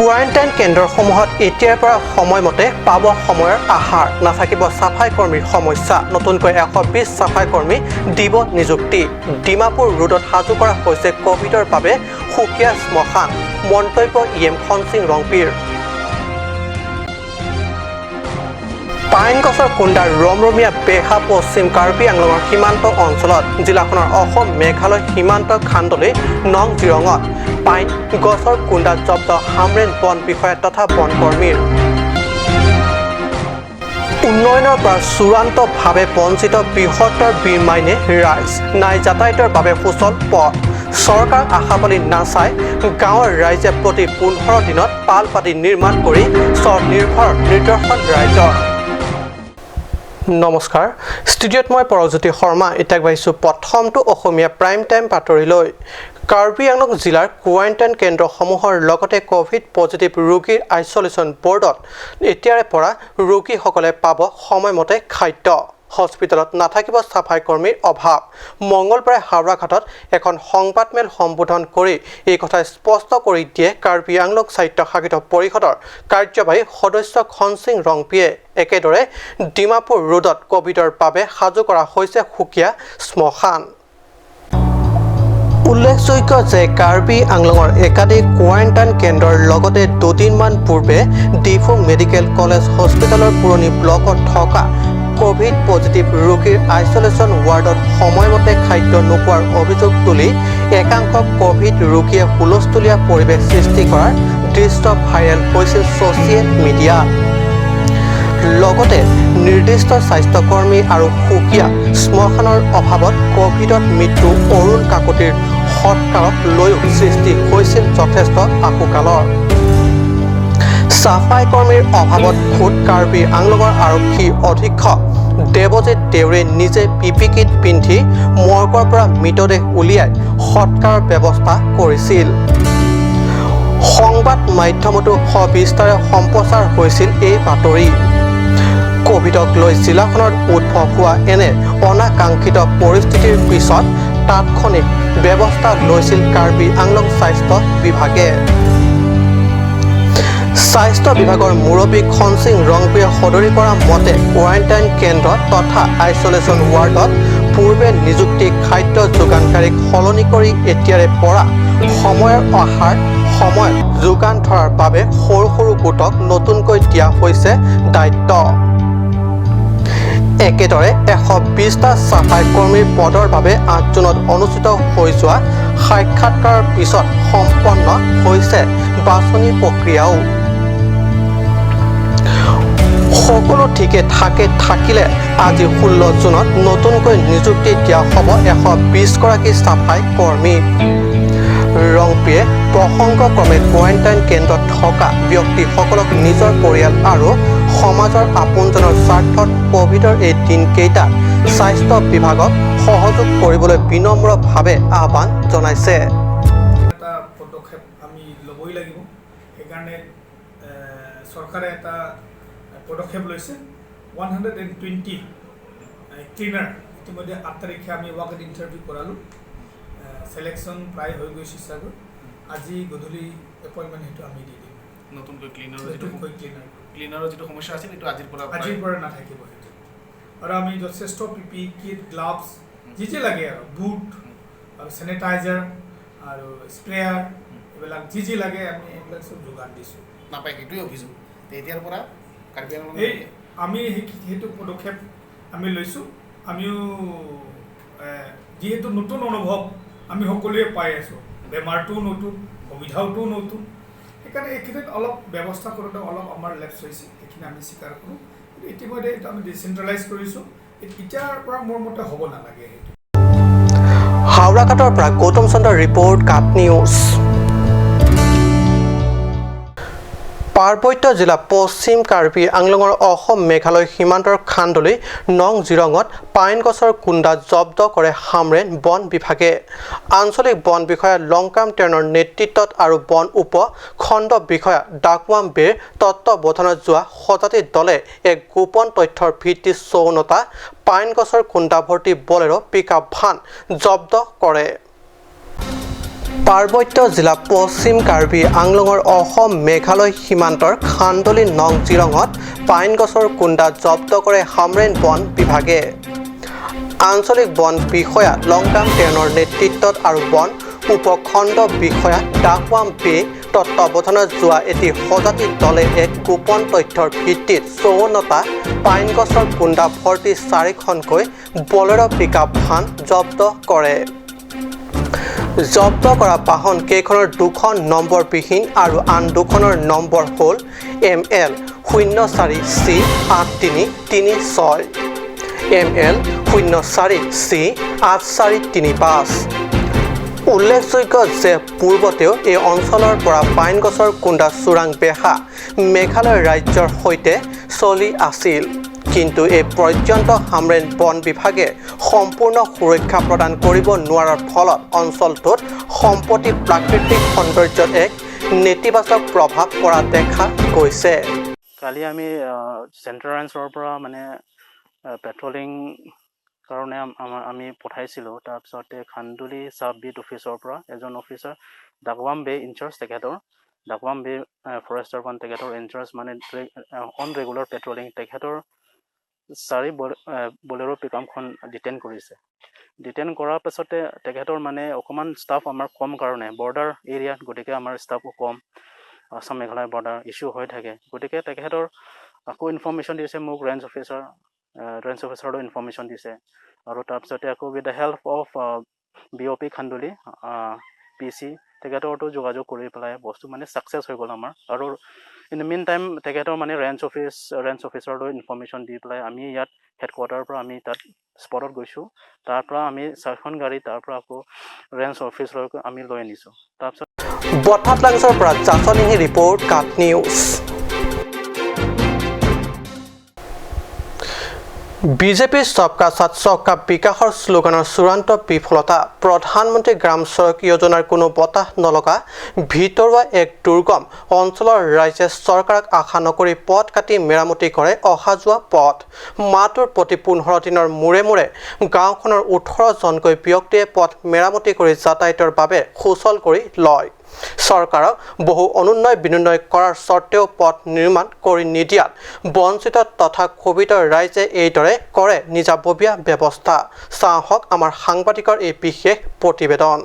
Quarantine কেন্দ্ৰসমূহত এতিয়াৰ পৰা সময়মতে পাব সময়ৰ আহাৰ নাথাকিব চাফাই কৰ্মীৰ সমস্যা নতুনকৈ 120 চাফাই কৰ্মী দিব নিযুক্তি ডিমাপুৰ ৰোডত সাজু কৰা হৈছে কোভিডৰ বাবে সুকীয়া শ্মশান মন্তব্য ইএম খনসিং ৰংপিৰ পাইন গছৰ কুণ্ডাৰ ৰমৰমীয়া বেহা পশ্চিম কাৰ্বি আংলঙৰ সীমান্ত অঞ্চলত জিলাখনৰ অসম মেঘালয় সীমান্ত খান্দলি নং জিৰঙত পাইন গছৰ কুণ্ডা জব্দ হামৰেন বন বিষয়া তথা বন কৰ্মীৰ উন্নয়নৰ পৰা চূড়ান্তভাৱে বঞ্চিত বৃহত্তৰ বীৰমাইনে ৰাইজ নাই যাতায়াতৰ বাবে সুচল পথ চৰকাৰ আশাবাদী নাচাই গাঁৱৰ ৰাইজে প্ৰতি 15 দিনত পালপাতি নিৰ্মাণ কৰি স্বনিৰ্ভৰ নিদৰ্শন ৰাইজৰ নমস্কাৰ ষ্টুডিঅ'ত মই পৰজ্যোতি শৰ্মা এতিয়া গৈছো প্ৰথমটো অসমীয়া প্ৰাইম টাইম বাতৰিলৈ কাৰ্বি আংলং জিলাৰ কোৱাৰেণ্টাইন কেন্দ্ৰসমূহৰ লগতে কোভিড পজিটিভ ৰোগীৰ আইচোলেশ্যন বৰ্ডত এতিয়াৰে পৰা ৰোগীসকলে পাব সময়মতে খাদ্য হস্পিটেলত নাথাকিব চাফাই কৰ্মীৰ অভাৱ মঙ্গলবাৰে হাওৰাঘাটত এখন সংবাদমেল সম্বোধন কৰি এই কথা স্পষ্ট কৰি দিয়ে কাৰ্বি আংলং স্বায়ত্তশাসিত পৰিষদৰ কাৰ্যবাহী সদস্য খনসিং ৰংপিয়ে একেদৰে ডিমাপুৰ ৰোডত কোভিডৰ বাবে সাজু কৰা হৈছে সুকীয়া শ্মশান উল্লেখযোগ্য যে কাৰ্বি আংলঙৰ একাধিক কোৱাৰেণ্টাইন কেন্দ্ৰৰ লগতে দুদিনমান পূৰ্বে ডিফু মেডিকেল কলেজ হস্পিটেলৰ পুৰণি ব্লকত থকা কোভিড পজিটিভ ৰোগীৰ আইচোলেশ্যন ৱাৰ্ডত সময়মতে খাদ্য নোপোৱাৰ অভিযোগ তুলি একাংশ কোভিড ৰোগীয়ে হুলস্থুলীয়া পৰিৱেশ সৃষ্টি কৰাৰ দৃশ্য ভাইৰেল হৈছিল ছ'চিয়েল মিডিয়াত লগতে নিৰ্দিষ্ট স্বাস্থ্যকৰ্মী আৰু সুকীয়া শ্মশানৰ অভাৱত কোভিডত মৃত্যু অৰুণ কাকতিৰ সৎকাৰক লৈও সৃষ্টি হৈছিল যথেষ্ট আশোকালৰ চাফাই কৰ্মীৰ অভাৱত খোদ কাৰ্বি আংলঙৰ আৰক্ষী অধীক্ষক দেৱজিৎ দেউৰে নিজে পিপি কিট পিন্ধি মৰ্গৰ পৰা মৃতদেহ উলিয়াই সৎকাৰৰ ব্যৱস্থা কৰিছিল সংবাদ মাধ্যমতো সবিস্তাৰে সম্প্ৰচাৰ হৈছিল এই বাতৰি কোভিডক লৈ জিলাখনত উদ্ভৱ হোৱা এনে অনাকাংক্ষিত পৰিস্থিতিৰ পিছত তাৎক্ষণিক ব্যৱস্থা লৈছিল কাৰ্বি আংলং স্বাস্থ্য বিভাগে স্বাস্থ্য বিভাগৰ মুৰব্বী খনসিং ৰংপিয়ে সদৰি কৰা মতে কোৱাৰেণ্টাইন কেন্দ্ৰ তথা আইচোলেশ্যন ৱাৰ্ডত পূৰ্বে নিযুক্তি খাদ্য যোগানকাৰীক সলনি কৰি এতিয়াৰে পৰা সময়ৰ আহাৰ সময়ত যোগান ধৰাৰ বাবে সৰু সৰু গোটক নতুনকৈ দিয়া হৈছে দায়িত্ব একেদৰে 120টা চাফাই কৰ্মীৰ পদৰ বাবে 8 জুনত অনুষ্ঠিত হৈ যোৱা সাক্ষাৎকাৰৰ পিছত সম্পন্ন হৈছে বাছনি প্ৰক্ৰিয়াও সকলো ঠিকে থাকিলে আজি 16 জুনত নতুনকৈ নিযুক্তি দিয়া হ'ব 120 গৰাকী চাফাই কৰ্মী ৰংপিয়ে প্ৰসংগক্ৰমে কোৱাৰেণ্টাইন কেন্দ্ৰত থকা ব্যক্তিসকলক নিজৰ পৰিয়াল আৰু সমাজৰ আপোনজনৰ স্বাৰ্থত কোভিডৰ এই দিনকেইটাত স্বাস্থ্য বিভাগক সহযোগ কৰিবলৈ বিনম্ৰভাৱে আহ্বান জনাইছে এটা পদক্ষেপ আমি ল'বই লাগিব সেইকাৰণে চৰকাৰে এটা পদক্ষেপ লৈছে 120 ক্লিনাৰ ইতিমধ্যে 8 তাৰিখে আমি ৱাক ইণ্টাৰভিউ কৰালোঁ সিলেকশন প্ৰায় হৈ গৈছে চাগৈ আজি গধূলি এপইণ্টমেণ্ট সেইটো আমি দি দিম নতুনকৈ ক্লিনাৰৰ যিটো সমস্যা আছিল এইটো আজিৰ পৰা নাথাকিব সেইটো আৰু আমি যথেষ্ট পিপি কিট গ্লাভছ যি লাগে আৰু বুট আৰু চেনিটাইজাৰ আৰু স্প্ৰেয়াৰ এইবিলাক যি লাগে আমি এইবিলাক চব যোগান দিছোঁ নাপায় সেইটোৱে অভিযোগ এতিয়াৰ পৰা কাৰ্বি আংলং আমি সেইটো পদক্ষেপ আমি লৈছোঁ আমিও যিহেতু নতুন অনুভৱ আমি সকলোৱে পাই আছোঁ বেমাৰটোও নতুন সুবিধাওটো নতুন সেইকাৰণে এইখিনিত অলপ ব্যৱস্থা কৰোঁতে অলপ আমাৰ লেপছ হৈছে সেইখিনি আমি স্বীকাৰ কৰোঁ কিন্তু ইতিমধ্যে এইটো আমি ডিচেণ্ট্ৰেলাইজ কৰিছোঁ এতিয়াৰ পৰা মোৰ মতে হ'ব নালাগে সেইটো হাওৰাঘাটৰ পৰা গৌতম চন্দ্ৰ ৰিপৰ্ট কাট নিউজ পাৰ্বত্য জিলা পশ্চিম কাৰ্বি আংলঙৰ অসম মেঘালয় সীমান্তৰ খান্দলি নং জিৰঙত পাইন গছৰ কুণ্ডা জব্দ কৰে হামৰেন বন বিভাগে আঞ্চলিক বন বিষয়া লংকাম টেনৰ নেতৃত্বত আৰু বন উপ খণ্ড বিষয়া ডাকৱাম বেৰ তত্ত্বাৱধানত যোৱা সজাতি দলে এক গোপন তথ্যৰ ভিত্তিত 54টা পাইন গছৰ কুণ্ডা ভৰ্তি বলেৰো পিকআপ ভান জব্দ কৰে পাৰ্বত্য জিলা পশ্চিম কাৰ্বি আংলঙৰ অসম মেঘালয় সীমান্তৰ খান্দলি নং জিৰঙত পাইন গছৰ কুণ্ডা জব্দ কৰে হামৰেণ বন বিভাগে। আঞ্চলিক বন বিষয়া লংকাম টেনৰ নেতৃত্বত আৰু বন উপখণ্ড বিষয়া ডাকৱাম বে তত্বাৱধানত যোৱা এটি সজাতি দলে এক গোপন তথ্যৰ ভিত্তিত ৫৪টা পাইন গছৰ কুণ্ডা ভৰ্তি ৪খনকৈ বলেৰ' পিকআপ ভান জব্দ কৰে। জব্দ কৰা বাহন কেইখনৰ ২খন নম্বৰবিহীন আৰু আন ২খনৰ নম্বৰ হ'ল ML 04C 8336, ML 04C 8435। উল্লেখযোগ্য যে পূৰ্বতেও এই অঞ্চলৰ পৰা পাইন গছৰ কুণ্ডা চোৰাং বেহা মেঘালয় ৰাজ্যৰ সৈতে চলি আছিল, কিন্তু এই পৰ্যন্ত হামৰেণ বন বিভাগে সম্পূৰ্ণ সুৰক্ষা প্ৰদান কৰিব নোৱাৰাৰ ফলত অঞ্চলটোত সম্পত্তি প্ৰাকৃতিক সৌন্দৰ্যত এক নেতিবাচক প্ৰভাৱ পৰা দেখা গৈছে। কালি আমি চেণ্ট্ৰেল ৰেঞ্জৰ পৰা মানে পেট্ৰলিং কাৰণে আমি পঠাইছিলোঁ। তাৰপিছতে খান্দুলি চাব বিট অফিচৰ পৰা এজন অফিচাৰ ডাকৱাম বে ইনচাৰ্জ, ডাকৱাম বে ফৰেষ্টাৰ ওৱান তেখেতৰ ইনচাৰ্জ মানে অন ৰেগুলাৰ পেট্ৰলিং, তেখেতৰ ৪ বলেৰ' পিকআপখন ডিটেইন কৰিছে। ডিটেইন কৰাৰ পাছতে তেখেতৰ মানে অকণমান ষ্টাফ আমাৰ কম কাৰণে বৰ্ডাৰ এৰিয়াত, গতিকে আমাৰ ষ্টাফো কম, আসাম মেঘালয় বৰ্ডাৰ ইছ্যু হৈ থাকে, গতিকে তেখেতৰ আকৌ ইনফৰ্মেশ্যন দিছে মোক ৰেঞ্জ অফিচাৰলৈ ইনফৰ্মেশ্যন দিছে। আৰু তাৰপিছতে আকৌ with the help of BOP খান্দুলি PC তেখেতৰতো যোগাযোগ কৰি পেলাই বস্তু মানে ছাকচেছ হৈ গ'ল আমাৰ। আৰু ইন দ্য মেইন টাইম তেখেতৰ মানে ৰেঞ্জ অফিচাৰলৈ ইনফৰ্মেশ্যন দি পেলাই আমি ইয়াত হেডকোৱাৰ্টাৰৰ পৰা আমি তাত স্পটত গৈছোঁ। তাৰ পৰা আমি 4খন গাড়ী তাৰ পৰা আকৌ ৰেঞ্জ অফিচলৈকে আমি লৈ আনিছোঁ। তাৰপিছত বঠাটলাংছৰ পৰা জাচনিহি ৰিপৰ্ট, কাট নিউজ। বিজেপিৰ সবকা সাথ সবকা বিকাশৰ শ্লোগানৰ চূড়ান্ত বিফলতা। প্ৰধানমন্ত্ৰী গ্ৰাম সড়ক যোজনাৰ কোনো বতাহ নলগা ভিতৰুৱা এক দুৰ্গম অঞ্চলৰ ৰাইজে চৰকাৰক আশা নকৰি পথ কাটি মেৰামতি কৰে অহা যোৱা পথ। মাহটোৰ প্ৰতি 15 দিনৰ মূৰে মূৰে গাঁওখনৰ 18জনকৈ ব্যক্তিয়ে পথ মেৰামতি কৰি যাতায়াতৰ বাবে সুচল কৰি লয়। চৰকাৰক বহু অনুন্নয় বিনুন্নয় কৰাৰ স্বত্তেও পথ নিৰ্মাণ কৰি নিদিয়াত বঞ্চিত তথা ক্ষোভিত ৰাইজে এইদৰে কৰে নিজাববীয়া ব্যৱস্থা। চাহক আমাৰ সাংবাদিকৰ এই বিশেষ প্ৰতিবেদন।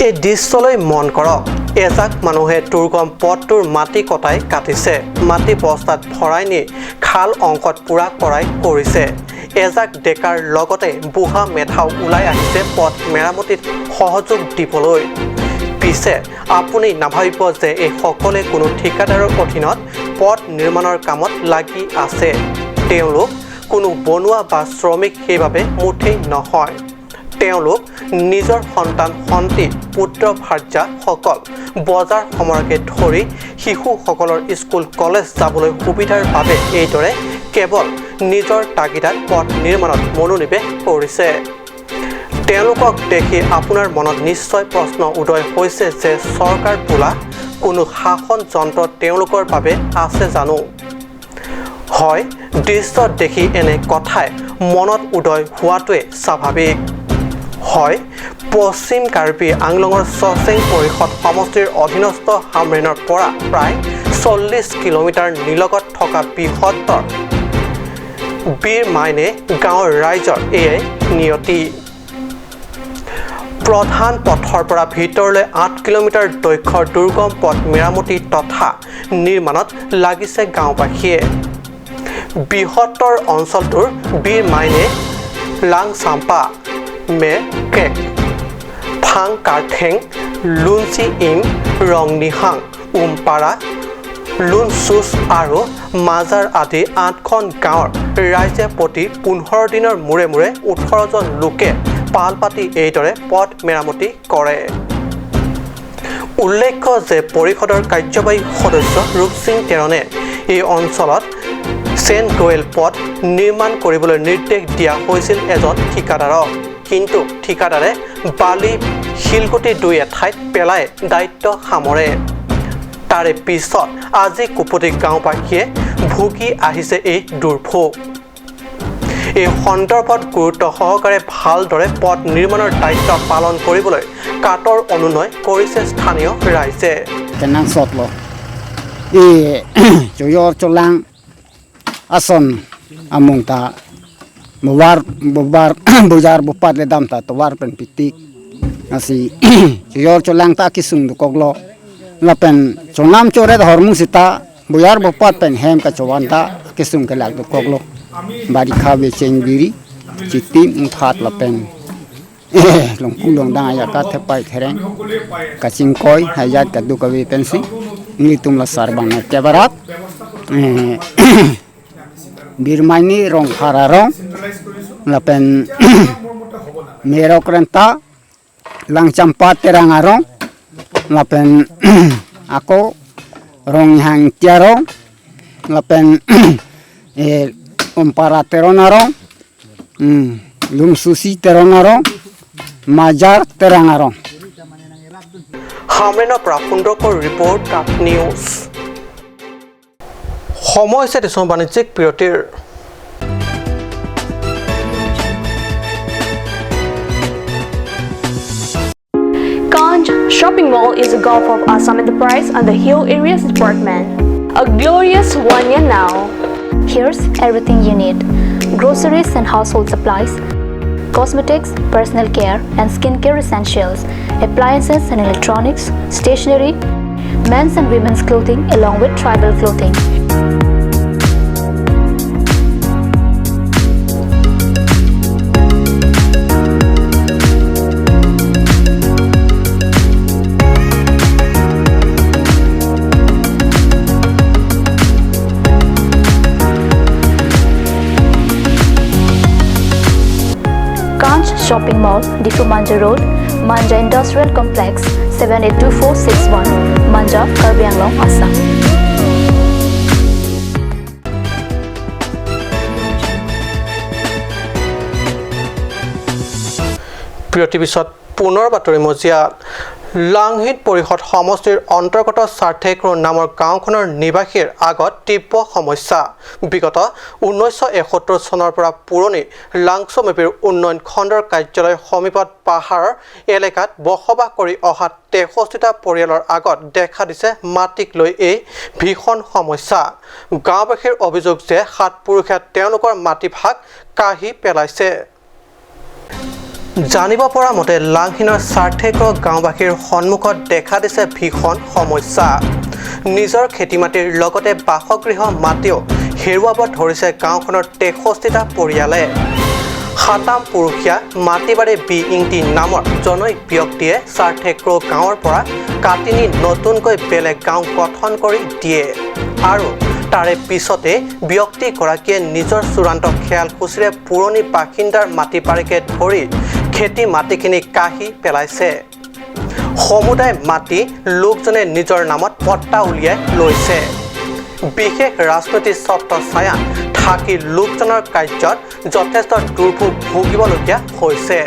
এই দৃশ্যলৈ মন কৰক। এজাক মানুহে দুৰ্গম পথটোৰ মাটি কটাই কাটিছে, মাটি বস্তাত ভৰাই নি খাল অংশত পূৰা কৰাই কৰিছে। এজাক ডেকাৰ লগতে বুঢ়া মেধাও ওলাই আহিছে পথ মেৰামতিত সহযোগ দিবলৈ। পিছে আপুনি নাভাবিব যে এই সকলে কোনো ঠিকাদাৰৰ অধীনত পথ নিৰ্মাণৰ কামত লাগি আছে। তেওঁলোক কোনো বনুৱা বা শ্ৰমিক সেইবাবে মুঠেই নহয়। তেওঁলোক নিজৰ সন্তান সন্তি পুত্ৰ ভাৰ্যাসকল বজাৰ সমাৰকে ধৰি শিশুসকলৰ স্কুল কলেজ যাবলৈ সুবিধাৰ বাবে এইদৰে কেৱল নিজৰ তাগিদাত পথ নিৰ্মাণত মনোনিৱেশ কৰিছে। তেওঁলোকক দেখি আপোনাৰ মনত নিশ্চয় প্ৰশ্ন উদয় হৈছে যে চৰকাৰ বোলা কোনো শাসন যন্ত্ৰ তেওঁলোকৰ বাবে আছে জানো? হয়, দৃশ্য দেখি এনে কথাই মনত উদয় হোৱাটোৱে স্বাভাৱিক। হয়, পশ্চিম কাৰ্বি আংলঙৰ চচেং পৰিষদ সমষ্টিৰ অধীনস্থ হামৰেণৰ পৰা প্ৰায় 40 কিলোমিটাৰ নিলগত থকা বৃহত্তৰ বীৰ মাইনে গাঁৱৰ ৰাইজৰ এয়াই নিয়তি। প্ৰধান পথৰ পৰা ভিতৰলৈ 8 কিলোমিটাৰ দৈৰ্ঘ্যৰ দুৰ্গম পথ মেৰামতি তথা নিৰ্মাণত লাগিছে গাঁওবাসীয়ে। বৃহত্তৰ অঞ্চলটোৰ বীৰ মাইনে লাংচাম্পা, মে কেক, ফাং কাৰ্থেং, লুনচি ইং, ৰংনিহাং, উমপাৰা, লুনচুচ আৰু মাজাৰ আদি 8খন গাঁৱৰ ৰাইজে প্ৰতি 15 দিনৰ মূৰে মূৰে 18জন লোকে পাল পাতি এইদৰে পথ মেৰামতি কৰে। উল্লেখ্য যে পৰিষদৰ কাৰ্যবাহী সদস্য ৰূপসিং তেৰণে এই অঞ্চলত চেন গ্ৰৱেল পথ নিৰ্মাণ কৰিবলৈ নিৰ্দেশ দিয়া হৈছিল এজন ঠিকাদাৰক, কিন্তু ঠিকাদাৰে বালি শিলগুটি দুই এঠাইত পেলাই দায়িত্ব সামৰে। তাৰে পিছত আজি কুপতি গাঁওবাসীয়ে ভুগি আহিছে এই দুৰ্ভোগ। এই সন্দৰ্ভত গুৰুত্ব সহকাৰে ভালদৰে পথ নিৰ্মাণৰ দায়িত্ব পালন কৰিবলৈ কাটৰ অনুনয় কৰিছে স্থানীয় ৰাইজে Kenang sotlo I joyor cholang ason among ta bubar bujar bupat le dam ta tawar pen pitik asi joyor cholang ta kisung du koglo lapen chonam chore hormu sita bujar bupat pen hem ka chowan ta kisung ke lag du koglo bari khabe cheng biri chitim umphat lapen long kulong dang ya ka thepai thereng kaching koi hayat ka du ka we pensi ni tumla sarbang na kebarat birmaini rong hararong lapen merok renta lang campat terang arong lapen ako rong hang tiarong lapen umpara teron arong lum susi teron arong majar terang arong হামৰেনৰ পৰা সুন্দৰকৰ report কাপ news সময় হৈছে দেশৰ বাণিজ্যিক বিৰতিৰ Kanj Shopping Mall is a gulf of Assam Enterprise and the Hill Areas Department. A glorious one year now. Here's everything you need: groceries and household supplies, cosmetics, personal care and skincare essentials, appliances and electronics, stationery, men's and women's clothing along with tribal clothing. Kanj Shopping Mall, Difu Manja Road, Manja Industrial Complex, 782461, Manja, Karbi Anglong, Assam. বিৰতিৰ পিছত পুনৰ বাতৰি মজিয়াত লাংহিত পৰিষদ সমষ্টিৰ অন্তৰ্গত সাৰ্থেক্ৰ নামৰ গাঁওখনৰ নিবাসীৰ আগত তীব্ৰ সমস্যা বিগত 1971 চনৰ পৰা পুৰণি লাংছমেপিৰ উন্নয়ন খণ্ডৰ কাৰ্যালয় সমীপত পাহাৰৰ এলেকাত বসবাস কৰি অহা 63টা পৰিয়ালৰ আগত দেখা দিছে মাটিক লৈ এই ভীষণ সমস্যা গাঁওবাসীৰ অভিযোগ যে সাত পুৰুষে তেওঁলোকৰ মাটি ভাগ কাঢ়ি পেলাইছে জানিব পৰা মতে লাংহিনৰ সাৰ্থেক্ৰ গাঁওবাসীৰ সন্মুখত দেখা দিছে ভীষণ সমস্যা নিজৰ খেতিমাটিৰ লগতে বাসগৃহ মাটিও হেৰুৱাব ধৰিছে গাঁওখনৰ 63টা পৰিয়ালে সাতাম পুৰুষীয়া মাটিবাৰী বিইংটি নামৰ জনৈক ব্যক্তিয়ে সাৰ্থেক্ৰ গাঁৱৰ পৰা কাটি নি নতুনকৈ বেলেগ গাঁও গঠন কৰি দিয়ে আৰু তাৰে পিছতে ব্যক্তিগৰাকীয়ে নিজৰ চূড়ান্ত খেয়ালখুচিৰে পুৰণি বাসিন্দাৰ মাটি পাৰিকে ধৰি খেতি মাটিখিনি কাঢ়ি পেলাইছে সমুদায় মাটি লোকজনে নিজৰ নামত পট্টা উলিয়াই লৈছে বিশেষ ৰাজনৈতিক স্বত্ব ছায়া থাকি লোকজনৰ কাৰ্যত যথেষ্ট দুৰ্ভোগ ভুগিবলগীয়া হৈছে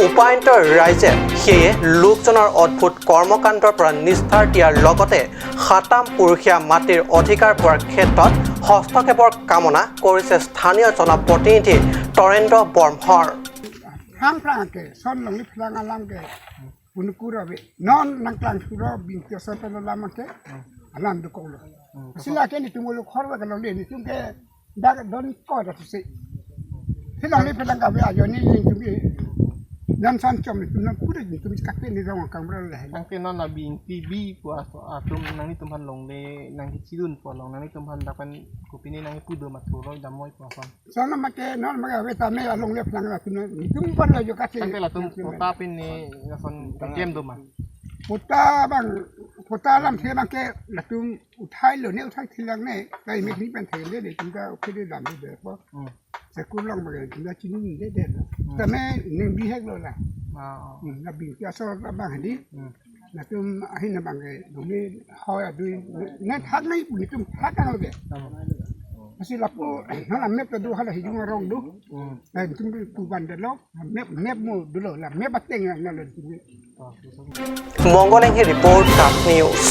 উপায়ন্ত ৰাইজে সেয়ে লোকজনৰ অদ্ভুত কৰ্মকাণ্ডৰ পৰা নিস্তাৰ দিয়াৰ লগতে সাতাম পুৰুষীয়া মাটিৰ অধিকাৰ পোৱাৰ ক্ষেত্ৰত হস্তক্ষেপৰ কামনা কৰিছে স্থানীয় জনপ্ৰতিনিধি তৰেন্দ্ৰ বৰ্মহৰ Frank, son long lip lang alam ke punukura be non nang klang suro bintio sa pelo lama ke alam do kolo sila ke ni tumulu khorwa ka long ni tum ke da don ko da se sila lip lang ka be ayo ni tum ke nan san chom ni tum na pura ni tum ka pe ni rong kang bra le nang ke non na bing bi po atum nang ni tumhan long le nang ki chidun po long nang ni tumhan dapan kupini nang pudo maturo damoy po son sana make non maga be ta me long lip lang la tum ni tum par la yo ka se nang ke la tum tapin ni son game do man पुता lump थे बाके लतुम उठाई लो ने उठाई थिलंग ने कई में नहीं पन थे ले दे तुमका ओके लम दे पो से कुलंग मगे तुमका चिनी दे दे त मैं निंग भी है लो ला ना बिंग क्या सो बा हदी लतुम अहि न बांगे दुमी होय दुई ने थाक नहीं नि तुम थाक का लगे Kasi lapo hala map ta do hala hijung rong do tum tu ban de lo map mo dulo la map bateng na lo মংগলেংহি ৰিপৰ্ট কাপ নিউজ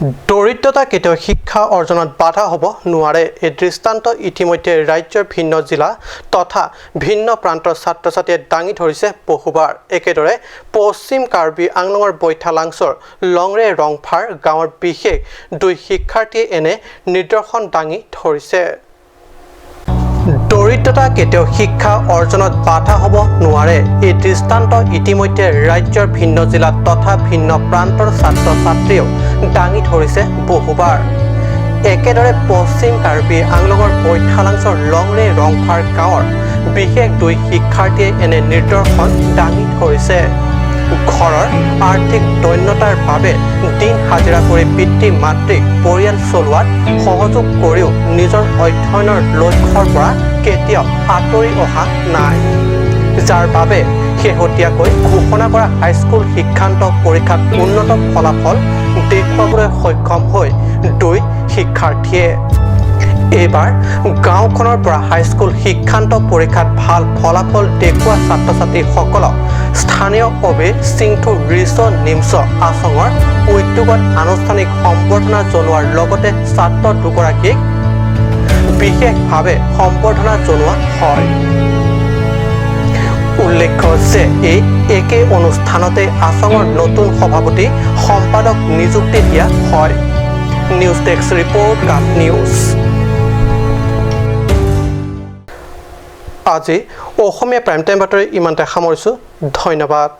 দৰিদ্ৰতা কেতিয়াও শিক্ষা অৰ্জনত বাধা হ'ব নোৱাৰে এই দৃষ্টান্ত ইতিমধ্যে ৰাজ্যৰ ভিন্ন জিলা তথা ভিন্ন প্ৰান্তৰ ছাত্ৰ ছাত্ৰীয়ে দাঙি ধৰিছে বহুবাৰ একেদৰে পশ্চিম কাৰ্বি আংলঙৰ বৈঠালাংছৰ লংৰে ৰংফাৰ গাঁৱৰ বিশেষ দুই শিক্ষাৰ্থীয়ে এনে নিদৰ্শন দাঙি ধৰিছে দৰিদ্ৰতা কেতিয়াও শিক্ষা অৰ্জনত বাধা হ'ব নোৱাৰে এই দৃষ্টান্ত ইতিমধ্যে ৰাজ্যৰ ভিন্ন জিলা তথা ভিন্ন প্ৰান্তৰ ছাত্ৰ ছাত্ৰীয়েও দাঙি ধৰিছে বহুবাৰ একেদৰে পশ্চিম কাৰ্বি আংলঙৰ বৈঠালাংছৰ লংৰে ৰংফাৰ গাঁৱৰ বিশেষ দুই শিক্ষাৰ্থীয়ে এনে নিদৰ্শন দাঙি ধৰিছে ঘৰৰ আৰ্থিক দৈন্যতাৰ বাবে দিন হাজিৰা কৰি পিতৃ মাতৃক পৰিয়াল চলোৱাত সহযোগ কৰিও নিজৰ অধ্যয়নৰ লক্ষ্যৰ পৰা কেতিয়াও আঁতৰি অহা নাই যাৰ বাবে শেহতীয়াকৈ ঘোষণা কৰা হাইস্কুল শিক্ষান্ত পৰীক্ষাত উন্নত ফলাফল দেখুৱাবলৈ সক্ষম হৈ দুই শিক্ষাৰ্থীয়ে এইবাৰ গাঁওখনৰ পৰা হাইস্কুল শিক্ষান্ত পৰীক্ষাত ভাল ফলাফল দেখুওৱা ছাত্ৰ ছাত্ৰীসকলক স্থানীয় সিংথু ৰিচ নিমচ আচঙৰ উদ্যোগত আনুষ্ঠানিক সম্বৰ্ধনা জনোৱাৰ লগতে ছাত্ৰ দুগৰাকীক বিশেষভাৱে সম্বৰ্ধনা জনোৱা হয় উল্লেখ্য যে এই একেই অনুষ্ঠানতে আচঙৰ নতুন সভাপতি সম্পাদক নিযুক্তি দিয়া হয় নিউজ ডেস্ক ৰিপৰ্ট কাপ নিউজ আজি অসমীয়া প্ৰাইম টাইম বাতৰি ইমানতে সামৰিছোঁ ধন্যবাদ